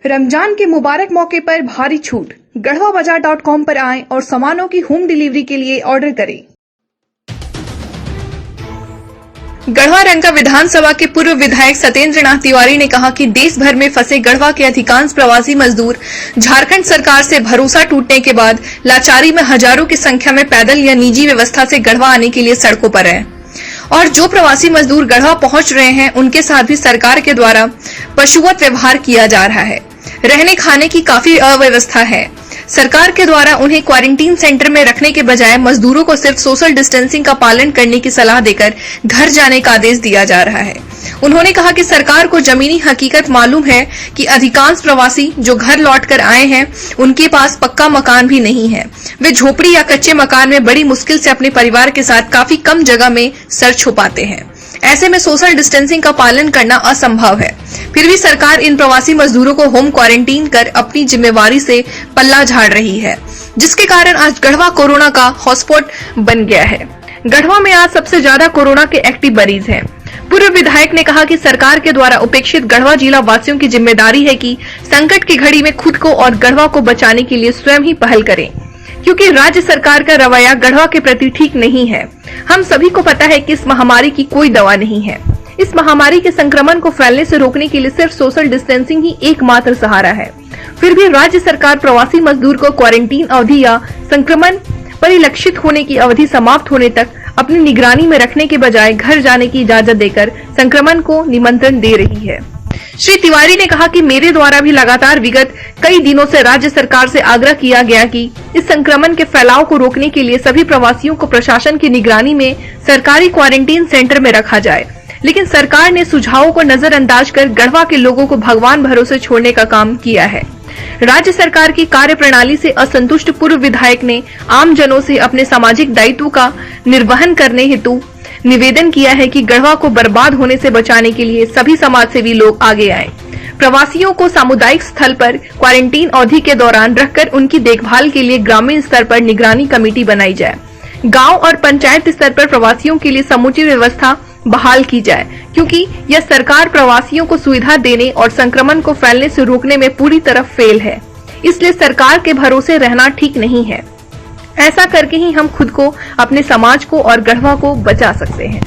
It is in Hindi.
रमजान के मुबारक मौके पर भारी छूट। गढ़वाबाजार.com पर आएं और सामानों की होम डिलीवरी के लिए ऑर्डर करें। गढ़वा रंका विधानसभा के पूर्व विधायक सत्येंद्र नाथ तिवारी ने कहा कि देश भर में फंसे गढ़वा के अधिकांश प्रवासी मजदूर झारखंड सरकार से भरोसा टूटने के बाद लाचारी में हजारों की संख्या में पैदल या निजी व्यवस्था से गढ़वा आने के लिए सड़कों पर हैं। और जो प्रवासी मजदूर गढ़वा पहुंच रहे हैं उनके साथ भी सरकार के द्वारा पशुवत व्यवहार किया जा रहा है। रहने खाने की काफी अव्यवस्था है। सरकार के द्वारा उन्हें क्वारंटीन सेंटर में रखने के बजाय मजदूरों को सिर्फ सोशल डिस्टेंसिंग का पालन करने की सलाह देकर घर जाने का आदेश दिया जा रहा है। उन्होंने कहा कि सरकार को जमीनी हकीकत मालूम है कि अधिकांश प्रवासी जो घर लौटकर आए हैं उनके पास पक्का मकान भी नहीं है। वे झोपड़ी या कच्चे मकान में बड़ी मुश्किल से अपने परिवार के साथ काफी कम जगह में सर छुपाते हैं। ऐसे में सोशल डिस्टेंसिंग का पालन करना असंभव है। फिर भी सरकार इन प्रवासी मजदूरों को होम क्वारंटीन कर अपनी जिम्मेवारी से पल्ला झाड़ रही है, जिसके कारण आज गढ़वा कोरोना का हॉटस्पॉट बन गया है। गढ़वा में आज सबसे ज्यादा कोरोना के एक्टिव मरीज हैं। पूर्व विधायक ने कहा कि सरकार के द्वारा उपेक्षित गढ़वा जिला वासियों की जिम्मेदारी है कि संकट की घड़ी में खुद को और गढ़वा को बचाने के लिए स्वयं ही पहल करें, क्योंकि राज्य सरकार का रवैया गढ़वा के प्रति ठीक नहीं है। हम सभी को पता है कि इस महामारी की कोई दवा नहीं है। इस महामारी के संक्रमण को फैलने से रोकने के लिए सिर्फ सोशल डिस्टेंसिंग ही एकमात्र सहारा है। फिर भी राज्य सरकार प्रवासी मजदूर को क्वारंटीन अवधि या संक्रमण परिलक्षित होने की अवधि समाप्त होने तक अपनी निगरानी में रखने के बजाय घर जाने की इजाजत देकर संक्रमण को निमंत्रण दे रही है। श्री तिवारी ने कहा कि मेरे द्वारा भी लगातार विगत कई दिनों से राज्य सरकार से आग्रह किया गया कि इस संक्रमण के फैलाव को रोकने के लिए सभी प्रवासियों को प्रशासन की निगरानी में सरकारी क्वारंटीन सेंटर में रखा जाए, लेकिन सरकार ने सुझावों को नजरअंदाज कर गढ़वा के लोगों को भगवान भरोसे छोड़ने का काम किया है। राज्य सरकार की कार्यप्रणाली से असंतुष्ट पूर्व विधायक ने आम जनों से अपने सामाजिक दायित्व का निर्वहन करने हेतु निवेदन किया है कि गढ़वा को बर्बाद होने से बचाने के लिए सभी समाजसेवी लोग आगे आएं। प्रवासियों को सामुदायिक स्थल पर क्वारंटीन अवधि के दौरान रखकर उनकी देखभाल के लिए ग्रामीण स्तर पर निगरानी कमेटी बनाई जाए। गांव और पंचायत स्तर पर प्रवासियों के लिए समुचित व्यवस्था बहाल की जाए, क्योंकि यह सरकार प्रवासियों को सुविधा देने और संक्रमण को फैलने से रोकने में पूरी तरह फेल है। इसलिए सरकार के भरोसे रहना ठीक नहीं है। ऐसा करके ही हम खुद को, अपने समाज को और गढ़वा को बचा सकते हैं।